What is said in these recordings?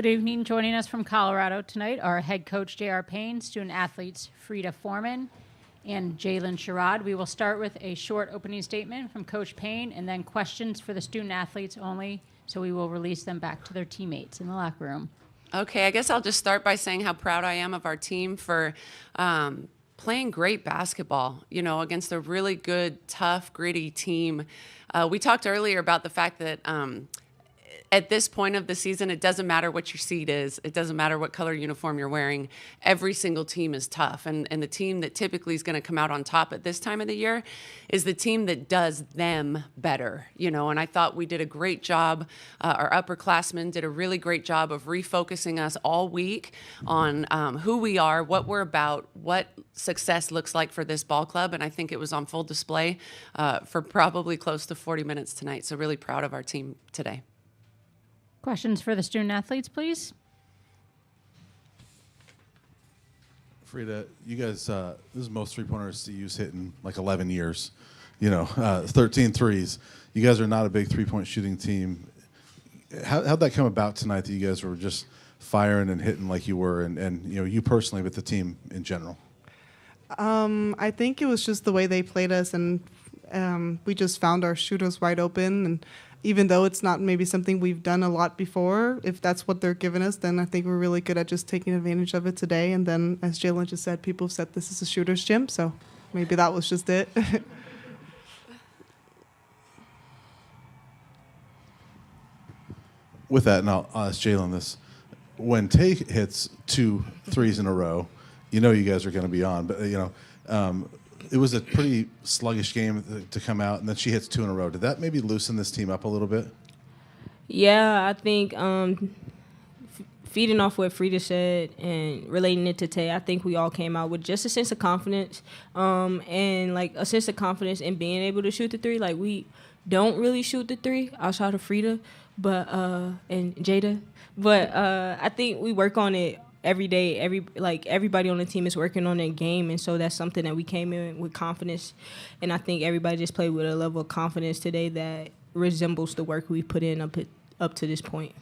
Good evening. Joining us from Colorado tonight are head coach J.R. Payne, student athletes Frida Foreman, and Jalen Sherrod. We will start with a short opening statement from Coach Payne and then questions for the student athletes only, so we will release them back to their teammates in the locker room. Okay, I guess I'll just start by saying how proud I am of our team for playing great basketball, against a really good, tough, gritty team. We talked earlier about the fact that at this point of the season, it doesn't matter what your seed is. It doesn't matter what color uniform you're wearing. Every single team is tough. And the team that typically is going to come out on top at this time of the year is the team that does them better, And I thought we did a great job. Our upperclassmen did a really great job of refocusing us all week on who we are, what we're about, what success looks like for this ball club. And I think it was on full display for probably close to 40 minutes tonight. So really proud of our team today. Questions for the student athletes, please. Frida, you guys, this is the most three-pointers CU's hit in like 11 years. 13 threes. You guys are not a big three-point shooting team. How'd that come about tonight that you guys were just firing and hitting like you were, and you personally, but the team in general? I think it was just the way they played us, and we just found our shooters wide open. And even though it's not maybe something we've done a lot before, if that's what they're giving us, then I think we're really good at just taking advantage of it today. And then, as Jalen just said, people have said this is a shooter's gym, so maybe that was just it. With that, and I'll ask Jalen this. When Tay hits 2 threes in a row, you guys are going to be on. But, it was a pretty sluggish game to come out, and then she hits 2 in a row. Did that maybe loosen this team up a little bit? Yeah, I think feeding off what Frida said and relating it to Tay, I think we all came out with just a sense of confidence and, a sense of confidence in being able to shoot the three. We don't really shoot the three outside of Frida and Jada. But I think we work on it every day. Everybody on the team is working on their game, and so that's something that we came in with confidence. And I think everybody just played with a level of confidence today that resembles the work we put in up to this point.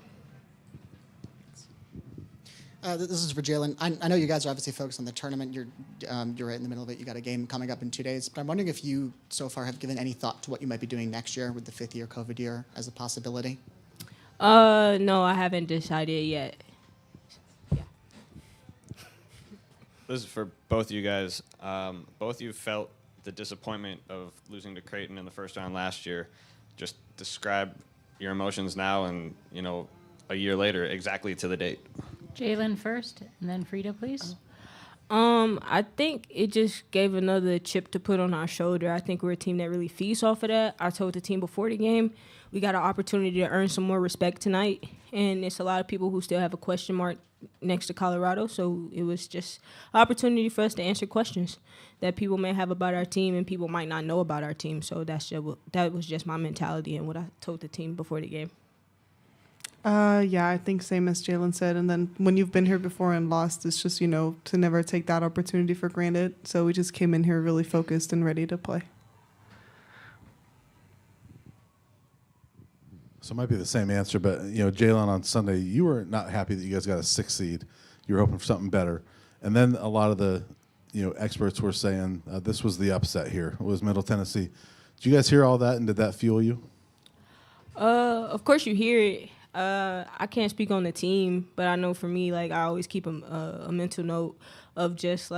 This is for Jalen. I know you guys are obviously focused on the tournament. You're right in the middle of it. You got a game coming up in 2 days. But I'm wondering if you so far have given any thought to what you might be doing next year with the 5th year COVID year as a possibility. No, I haven't decided yet. This is for both of you guys. Both of you felt the disappointment of losing to Creighton in the first round last year. Just describe your emotions now and, a year later, exactly to the date. Jalen first, and then Frida, please. I think it just gave another chip to put on our shoulder. I think we're a team that really feeds off of that. I told the team before the game, we got an opportunity to earn some more respect tonight, and it's a lot of people who still have a question mark next to Colorado, so it was just an opportunity for us to answer questions that people may have about our team and people might not know about our team. So that was just my mentality and what I told the team before the game. Yeah, I think same as Jalen said. And then when you've been here before and lost, it's just, to never take that opportunity for granted. So we just came in here really focused and ready to play. So it might be the same answer, but, Jalen, on Sunday, you were not happy that you guys got a 6 seed. You were hoping for something better. And then a lot of the, experts were saying this was the upset here. It was Middle Tennessee. Did you guys hear all that, and did that fuel you? Of course you hear it. I can't speak on the team, but I know for me, I always keep a mental note of just,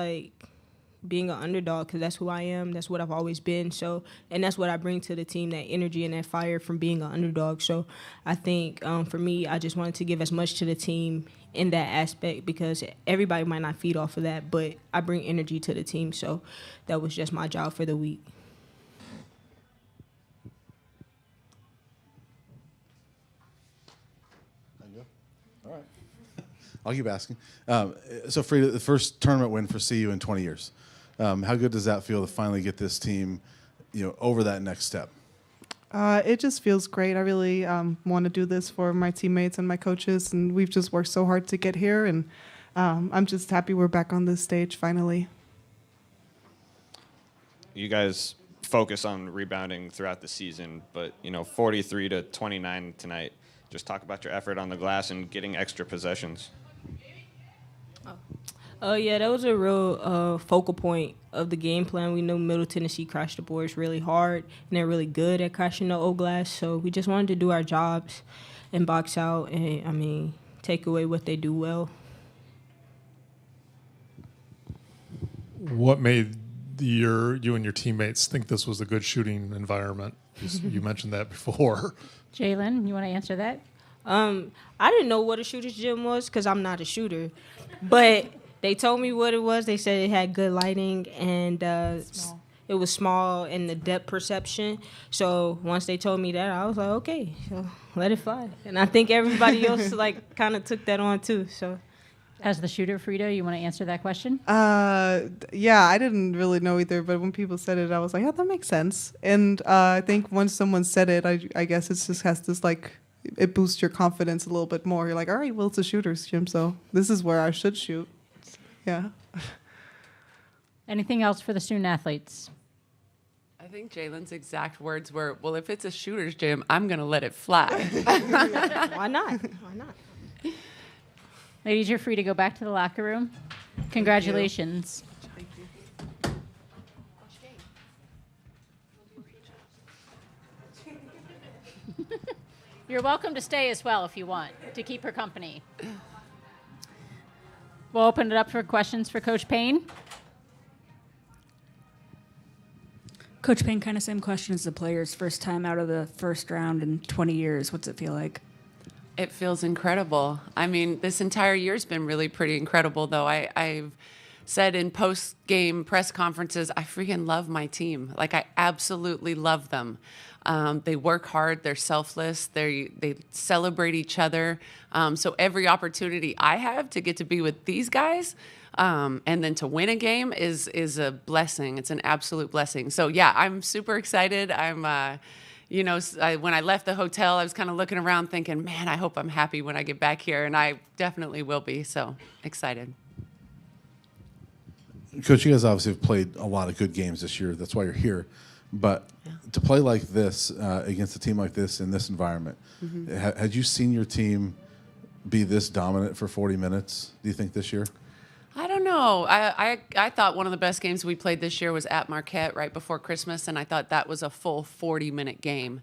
being an underdog, because that's who I am. That's what I've always been. So, and that's what I bring to the team, that energy and that fire from being an underdog. So I think for me, I just wanted to give as much to the team in that aspect, because everybody might not feed off of that, but I bring energy to the team. So that was just my job for the week. All right. I'll keep asking. So, Frida, the first tournament win for CU in 20 years. How good does that feel to finally get this team, over that next step? It just feels great. I really want to do this for my teammates and my coaches, and we've just worked so hard to get here, and I'm just happy we're back on this stage finally. You guys focus on rebounding throughout the season, but 43 to 29 tonight just talk about your effort on the glass and getting extra possessions. Oh, yeah, that was a real focal point of the game plan. We knew Middle Tennessee crashed the boards really hard, and they're really good at crashing the old glass. So we just wanted to do our jobs and box out and, take away what they do well. What made you and your teammates think this was a good shooting environment? You mentioned that before. Jalen, you want to answer that? I didn't know what a shooter's gym was because I'm not a shooter, but they told me what it was. They said it had good lighting and it was small and the depth perception. So once they told me that, I was like, okay, so let it fly. And I think everybody else kind of took that on too. So. As the shooter, Frida, you want to answer that question? Yeah, I didn't really know either, but when people said it, I was like, yeah, that makes sense. And I think once someone said it, I guess it just has this it boosts your confidence a little bit more. You're like, all right, well, it's a shooter's gym, so this is where I should shoot. Yeah. Anything else for the student athletes? I think Jalen's exact words were, well, if it's a shooter's gym, I'm going to let it fly. Why not? Why not? Ladies, you're free to go back to the locker room. Congratulations. Thank you. You're welcome to stay as well if you want, to keep her company. We'll open it up for questions for Coach Payne. Coach Payne, kind of same question as the players. First time out of the first round in 20 years. What's it feel like? It feels incredible. I mean, this entire year's been really pretty incredible, though. I've said in post-game press conferences, I freaking love my team. I absolutely love them. They work hard. They're selfless. They celebrate each other. So every opportunity I have to get to be with these guys and then to win a game is a blessing. It's an absolute blessing. So, yeah, I'm super excited. I'm when I left the hotel, I was kind of looking around thinking, man, I hope I'm happy when I get back here. And I definitely will be. So excited. Coach, you guys obviously have played a lot of good games this year. That's why you're here. But to play like this against a team like this in this environment, had you seen your team be this dominant for 40 minutes, do you think, this year? I don't know. I thought one of the best games we played this year was at Marquette right before Christmas, and I thought that was a full 40-minute game.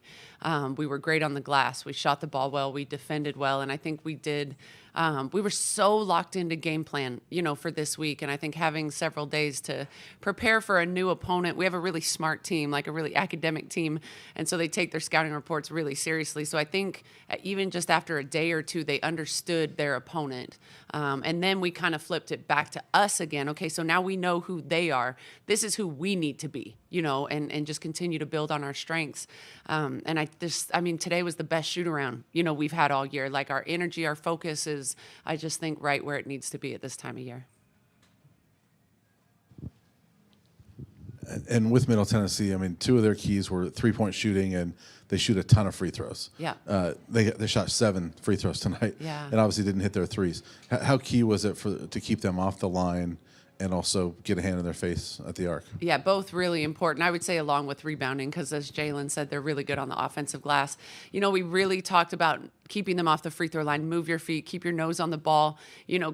We were great on the glass. We shot the ball well. We defended well, and I think we did. We were so locked into game plan, for this week, and I think having several days to prepare for a new opponent. We have a really smart team, a really academic team, and so they take their scouting reports really seriously. So I think even just after a day or two, they understood their opponent, and then we kind of flipped it back to us again. Okay, so now we know who they are. This is who we need to be, and just continue to build on our strengths. And today was the best shoot around, we've had all year. Our energy, our focus is, I just think, right where it needs to be at this time of year. And with Middle Tennessee, two of their keys were three-point shooting, and they shoot a ton of free throws. Yeah. They shot 7 free throws tonight, Yeah. and obviously didn't hit their threes. How key was it to keep them off the line and also get a hand in their face at the arc? Yeah, both really important. I would say along with rebounding, because as Jalen said, they're really good on the offensive glass. We really talked about keeping them off the free throw line. Move your feet, keep your nose on the ball,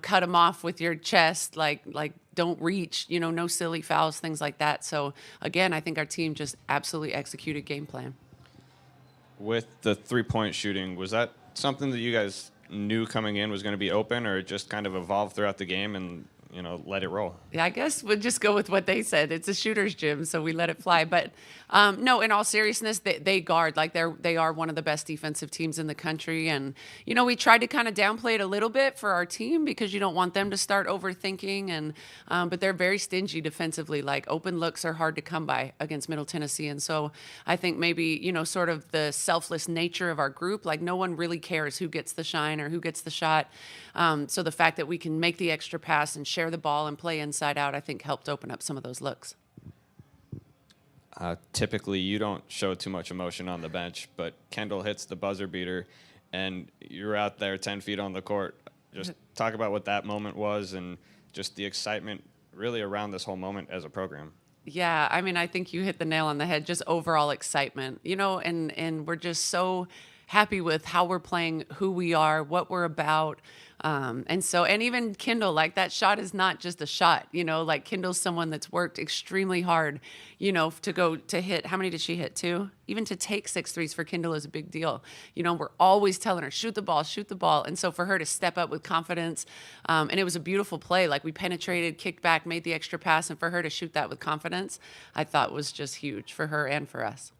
cut them off with your chest, like don't reach, no silly fouls, things like that. So again, I think our team just absolutely executed game plan. With the three-point shooting, was that something that you guys knew coming in was going to be open, or it just kind of evolved throughout the game and let it roll? Yeah, I guess we'll just go with what they said. It's a shooter's gym, so we let it fly. But no, in all seriousness, they guard. They are one of the best defensive teams in the country. And, we tried to kind of downplay it a little bit for our team because you don't want them to start overthinking. And but they're very stingy defensively. Open looks are hard to come by against Middle Tennessee. And so I think maybe, sort of the selfless nature of our group, no one really cares who gets the shine or who gets the shot. So the fact that we can make the extra pass and share the ball and play inside out, I think helped open up some of those looks. Typically, you don't show too much emotion on the bench, but Kendall hits the buzzer beater, and you're out there 10 feet on the court. Just talk about what that moment was and just the excitement really around this whole moment as a program. Yeah, I think you hit the nail on the head, just overall excitement, and we're just so happy with how we're playing, who we are, what we're about. And even Kendall, like that shot is not just a shot, like Kendall's someone that's worked extremely hard, to hit. How many did she hit? 2? Even to take 6 threes for Kendall is a big deal. We're always telling her, shoot the ball, shoot the ball. And so for her to step up with confidence, and it was a beautiful play. Like we penetrated, kicked back, made the extra pass. And for her to shoot that with confidence, I thought was just huge for her and for us.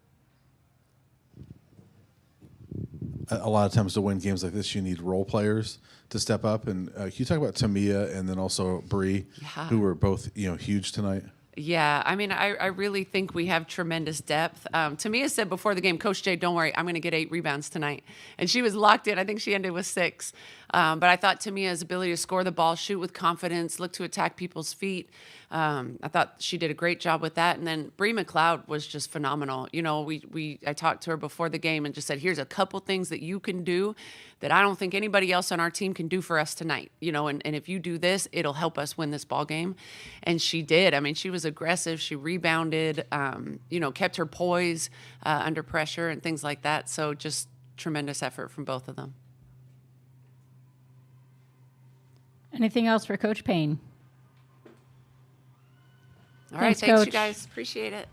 A lot of times to win games like this, you need role players to step up. And can you talk about Tamia and then also Bree, who were both huge tonight? Yeah, I mean, I really think we have tremendous depth. Tamia said before the game, Coach Jay, don't worry, I'm going to get 8 rebounds tonight. And she was locked in. I think she ended with 6. But I thought Tamia's ability to score the ball, shoot with confidence, look to attack people's feet, I thought she did a great job with that. And then Bree McLeod was just phenomenal. I talked to her before the game and just said, here's a couple things that you can do that I don't think anybody else on our team can do for us tonight. And if you do this, it'll help us win this ball game. And she did. I mean, she was aggressive. She rebounded, kept her poise under pressure and things like that. So just tremendous effort from both of them. Anything else for Coach Payne? All Thanks, right, thanks, Coach. you guys. Appreciate it.